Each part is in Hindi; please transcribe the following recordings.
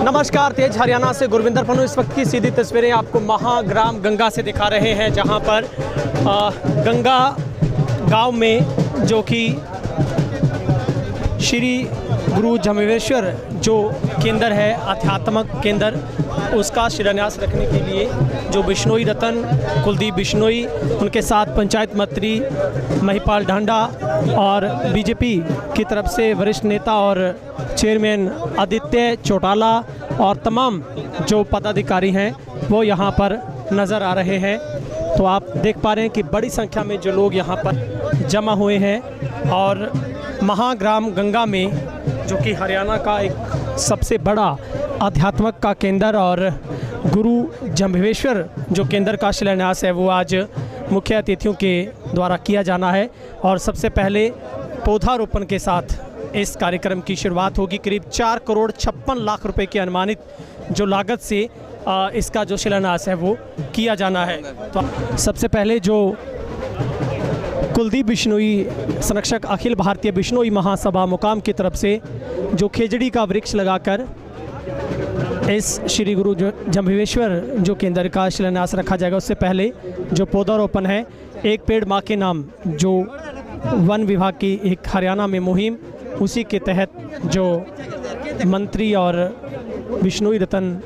नमस्कार, तेज हरियाणा से गुरविंदर पन्नू। इस वक्त की सीधी तस्वीरें आपको महाग्राम गंगा से दिखा रहे हैं, जहां पर गंगा गांव में जो कि श्री गुरु जम्भेश्वर जो केंद्र है, आध्यात्मिक केंद्र, उसका शिलान्यास रखने के लिए जो बिश्नोई रतन कुलदीप बिश्नोई, उनके साथ पंचायत मंत्री महिपाल ढांडा और बीजेपी की तरफ से वरिष्ठ नेता और चेयरमैन आदित्य चौटाला और तमाम जो पदाधिकारी हैं वो यहाँ पर नज़र आ रहे हैं। तो आप देख पा रहे हैं कि बड़ी संख्या में जो लोग यहाँ पर जमा हुए हैं और महाग्राम गंगा में, जो कि हरियाणा का एक सबसे बड़ा आध्यात्मिक का केंद्र और गुरु जम्भेश्वर जो केंद्र का शिलान्यास है, वो आज मुख्य अतिथियों के द्वारा किया जाना है। और सबसे पहले पौधारोपण के साथ इस कार्यक्रम की शुरुआत होगी। करीब 4 करोड़ 56 लाख रुपए की अनुमानित जो लागत से इसका जो शिलान्यास है वो किया जाना है। तो सबसे पहले जो कुलदीप बिश्नोई संरक्षक अखिल भारतीय बिश्नोई महासभा मुकाम की तरफ से जो खेजड़ी का वृक्ष लगाकर इस श्री गुरु जम्भेश्वर जो केंद्र का शिलान्यास रखा जाएगा, उससे पहले जो पौधारोपण है, एक पेड़ माँ के नाम, जो वन विभाग की एक हरियाणा में मुहिम, उसी के तहत जो मंत्री और बिश्नोई रतन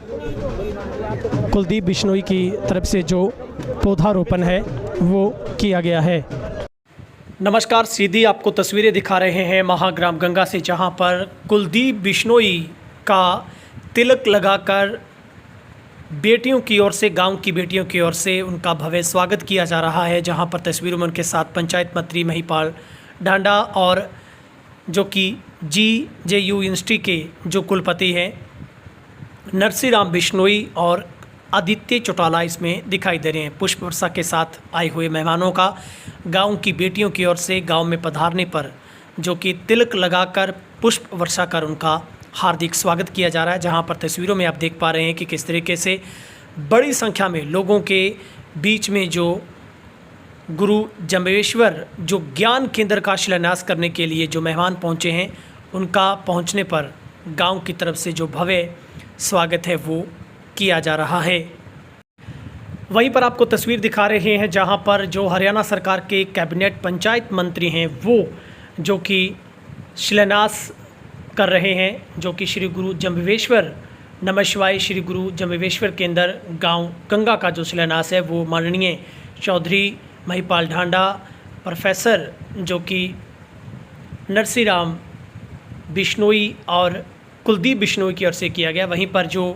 कुलदीप बिश्नोई की तरफ से जो पौधारोपण है वो किया गया है। नमस्कार, सीधी आपको तस्वीरें दिखा रहे हैं महाग्राम गंगा से, जहां पर कुलदीप बिश्नोई का तिलक लगाकर बेटियों की ओर से, गांव की बेटियों की ओर से उनका भव्य स्वागत किया जा रहा है। जहां पर तस्वीरों में उनके साथ पंचायत मंत्री महिपाल ढांडा और जो कि GJU यूनिवर्सिटी के जो कुलपति हैं नरसी राम बिश्नोई और आदित्य चौटाला इसमें दिखाई दे रहे हैं। पुष्प वर्षा के साथ आए हुए मेहमानों का गांव की बेटियों की ओर से गांव में पधारने पर जो कि तिलक लगाकर पुष्प वर्षा कर उनका हार्दिक स्वागत किया जा रहा है। जहां पर तस्वीरों में आप देख पा रहे हैं कि किस तरीके से बड़ी संख्या में लोगों के बीच में जो गुरु जम्भेश्वर जो ज्ञान केंद्र का शिलान्यास करने के लिए जो मेहमान पहुंचे हैं, उनका पहुंचने पर गांव की तरफ से जो भव्य स्वागत है वो किया जा रहा है। वहीं पर आपको तस्वीर दिखा रहे हैं जहां पर जो हरियाणा सरकार के कैबिनेट पंचायत मंत्री हैं वो जो कि शिलान्यास कर रहे हैं, जो कि श्री गुरु जम्भेश्वर नमः शिवाय श्री गुरु जम्भेश्वर केंद्र गांव गंगा का जो शिलान्यास है वो माननीय चौधरी महिपाल ढांडा, प्रोफेसर जो कि नरसी राम बिश्नोई और कुलदीप बिश्नोई की ओर से किया गया। वहीं पर जो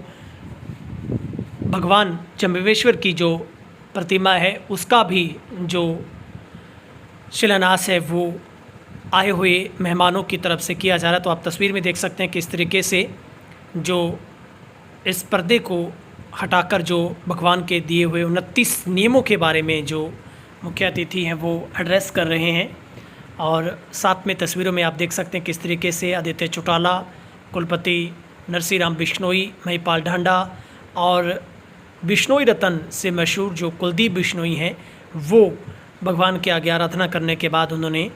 भगवान जम्भेश्वर की जो प्रतिमा है उसका भी जो शिलान्यास है वो आए हुए मेहमानों की तरफ से किया जा रहा है। तो आप तस्वीर में देख सकते हैं किस तरीके से जो इस पर्दे को हटाकर जो भगवान के दिए हुए 29 नियमों के बारे में जो मुख्य अतिथि हैं वो एड्रेस कर रहे हैं। और साथ में तस्वीरों में आप देख सकते हैं किस तरीके से आदित्य चौटाला, कुलपति नरसी राम बिश्नोई, महिपाल ढांडा और बिश्नोई रतन से मशहूर जो कुलदीप बिश्नोई हैं वो भगवान के आगे आराधना करने के बाद उन्होंने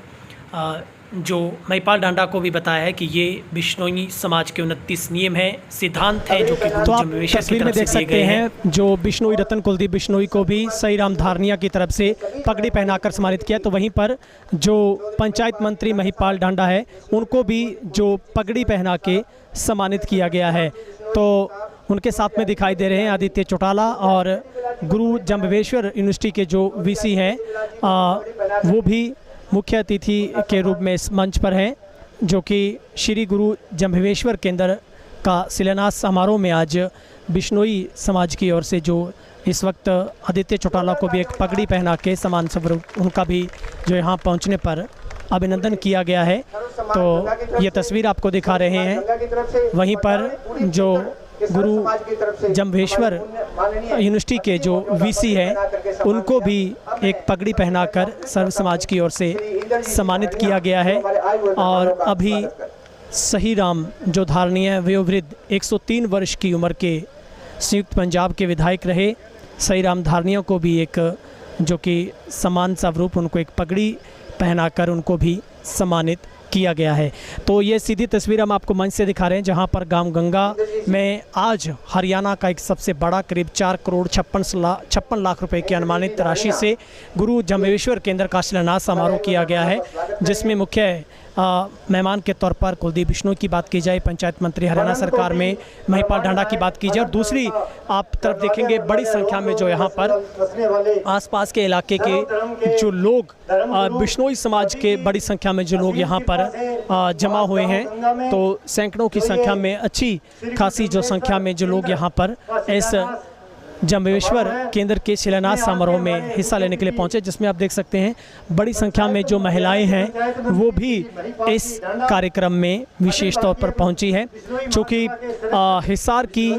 जो महिपाल ढांडा को भी बताया है कि ये बिश्नोई समाज के 29 नियम हैं, सिद्धांत हैं जो कि तो आप तस्वीर में देख सकते हैं जो बिश्नोई रतन कुलदीप बिश्नोई को भी सही राम धारनिया की तरफ से पगड़ी पहनाकर सम्मानित किया। तो वहीं पर जो पंचायत मंत्री महिपाल ढांडा है उनको भी जो पगड़ी पहना के सम्मानित किया गया है। तो उनके साथ में दिखाई दे रहे हैं आदित्य चौटाला और गुरु जम्भेश्वर यूनिवर्सिटी के जो VC हैं वो भी मुख्य अतिथि के रूप में इस मंच पर हैं, जो कि श्री गुरु जम्भेश्वर केंद्र का शिलान्यास समारोह में आज बिश्नोई समाज की ओर से जो इस वक्त आदित्य चौटाला को भी एक पगड़ी पहना के समान स्वरूप उनका भी जो यहाँ पहुँचने पर अभिनंदन किया गया है। तो ये तस्वीर आपको दिखा रहे हैं। वहीं पर जो गुरु जम्भेश्वर यूनिवर्सिटी के जो VC हैं उनको भी एक पगड़ी पहनाकर सर्व समाज की ओर से सम्मानित किया गया है। और अभी सही राम जो धारणीय वयोवृद्ध 103 वर्ष की उम्र के संयुक्त पंजाब के विधायक रहे, सही राम धारणीय को भी एक जो कि सम्मान स्वरूप उनको एक पगड़ी पहनाकर उनको भी सम्मानित किया गया है। तो ये सीधी तस्वीर हम आपको मंच से दिखा रहे हैं, जहां पर गांव गंगा में आज हरियाणा का एक सबसे बड़ा करीब 4 करोड़ 56 लाख रुपए की अनुमानित राशि से गुरु जम्बेश्वर केंद्र का शिलान्यास समारोह किया गया है, जिसमें मुख्य मेहमान के तौर पर कुलदीप बिश्नोई की बात की जाए, पंचायत मंत्री हरियाणा सरकार में महिपाल ढांडा की बात की जाए, और दूसरी आप तरफ देखेंगे बड़ी संख्या में जो यहाँ पर आसपास के इलाके के जो लोग बिश्नोई समाज के बड़ी संख्या में जो लोग यहाँ पर जमा हुए हैं, तो सैकड़ों की संख्या में अच्छी खासी जो संख्या में जो लोग यहाँ पर इस जम्बेश्वर केंद्र के शिलान्यास समारोह में हिस्सा लेने के लिए पहुंचे, जिसमें आप देख सकते हैं बड़ी संख्या में जो महिलाएं हैं वो भी इस कार्यक्रम में विशेष तौर पर पहुंची है। चूँकि हिसार की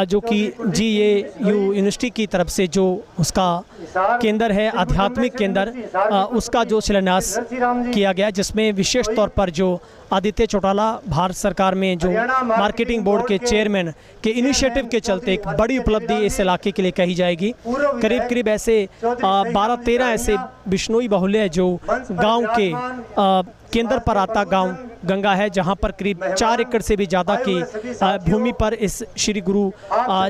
जो कि GAU यूनिवर्सिटी की तरफ से जो उसका केंद्र है, आध्यात्मिक केंद्र, उसका जो शिलान्यास किया गया, जिसमें विशेष तौर पर जो आदित्य चौटाला भारत सरकार में जो मार्केटिंग बोर्ड के चेयरमैन के इनिशिएटिव के चलते एक बड़ी उपलब्धि इस इलाके के लिए कही जाएगी। करीब करीब ऐसे 12-13 ऐसे बिश्नोई बाहुल्य जो गांव के केंद्र पर आता गांव गंगा है, जहां पर करीब 4 एकड़ से भी ज़्यादा की भूमि पर इस श्री गुरु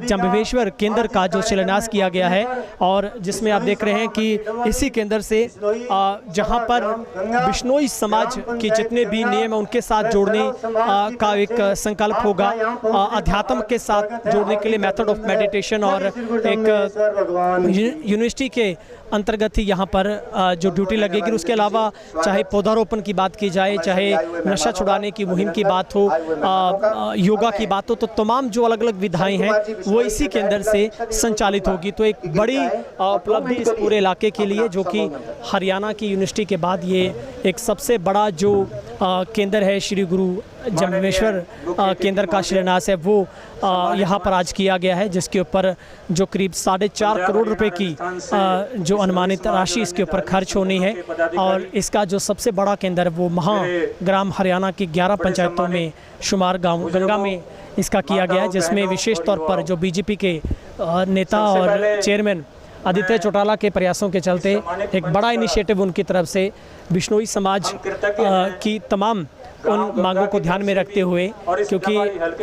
जम्बेश्वर केंद्र का जो शिलान्यास किया गया है, और जिसमें आप देख रहे हैं कि इसी केंद्र से जहां पर बिश्नोई समाज के जितने भी नियम हैं उनके साथ जोड़ने का एक संकल्प होगा, अध्यात्म के साथ जोड़ने के लिए मेथड ऑफ मेडिटेशन, और एक यूनिवर्सिटी के अंतर्गत ही यहाँ पर जो ड्यूटी लगेगी। उसके अलावा चाहे पौधारोपण की बात की जाए, चाहे नशा छुड़ाने की मुहिम की बात हो, योगा की बात हो, तो तमाम जो अलग अलग विधाएं हैं वो इसी के अंदर से संचालित होगी। तो एक बड़ी उपलब्धि इस पूरे इलाके के लिए, जो कि हरियाणा की यूनिवर्सिटी के बाद ये एक सबसे बड़ा जो केंद्र है श्री गुरु जम्बेश्वर केंद्र का शिलान्यास है, वो यहाँ पर आज किया गया है, जिसके ऊपर जो करीब 4.5 करोड़ रुपए की जो अनुमानित राशि इसके ऊपर खर्च होनी है। और इसका जो सबसे बड़ा केंद्र वो महाग्राम हरियाणा की 11 पंचायतों में शुमार गांव गंगा में इसका किया गया है, जिसमें विशेष तौर पर जो BJP के नेता और चेयरमैन आदित्य चौटाला के प्रयासों के चलते एक बड़ा इनिशिएटिव उनकी तरफ से बिश्नोई समाज की तमाम उन मांगों को ध्यान में रखते हुए, क्योंकि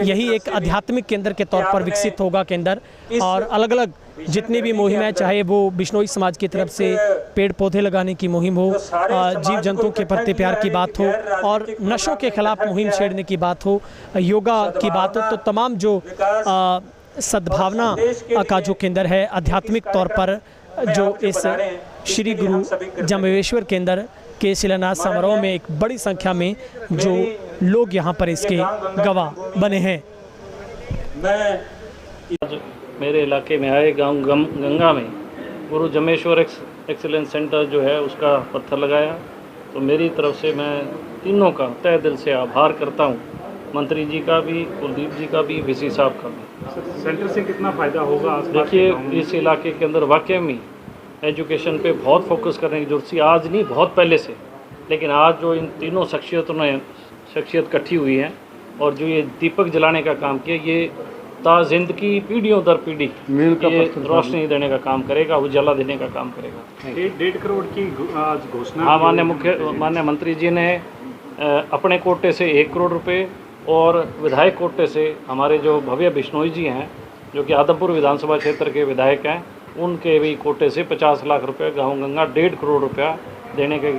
यही एक आध्यात्मिक केंद्र के तौर पर विकसित होगा केंद्र, और अलग अलग जितनी भी मुहिम है, चाहे वो बिश्नोई समाज की तरफ से पेड़ पौधे लगाने की मुहिम हो, जीव जंतुओं के प्रति प्यार की बात हो, और नशों के खिलाफ मुहिम छेड़ने की बात हो, योगा की बात हो, तो तमाम जो सद्भावना का जो केंद्र है आध्यात्मिक तौर पर, जो इस श्री गुरु जम्बेश्वर केंद्र के शिलान्यास समारोह में एक बड़ी संख्या में जो लोग यहाँ पर इसके गवाह बने हैं। मेरे इलाके में आए गांव गंगा में गुरु जम्बेश्वर एक्सीलेंस सेंटर जो है उसका पत्थर लगाया, तो मेरी तरफ से मैं तीनों का तहे दिल से आभार करता हूँ, मंत्री जी का भी, कुलदीप जी का भी, VC साहब का भी। सेंटर से कितना फ़ायदा होगा? देखिए, इस इलाके के अंदर वाकई में एजुकेशन पे बहुत फोकस करने की जरूरत थी, आज नहीं बहुत पहले से, लेकिन आज जो इन तीनों शख्सियत इकट्ठी हुई है और जो ये दीपक जलाने का काम किया, ये ताज़िंदगी पीढ़ियों दर पीढ़ी ये रोशनी देने का काम करेगा, उजाला देने का काम करेगा। 1.5 करोड़ की आज घोषणा। हाँ, माननीय मंत्री जी ने अपने कोटे से 1 करोड़ रुपए और विधायक कोटे से हमारे जो भव्य बिश्नोई जी हैं, जो कि आदमपुर विधानसभा क्षेत्र के विधायक हैं, उनके भी कोटे से 50 लाख रुपए, गाँव गंगा 1.5 करोड़ रुपया देने के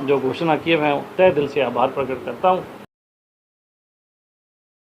जो घोषणा की है, मैं तहे दिल से आभार प्रकट करता हूँ।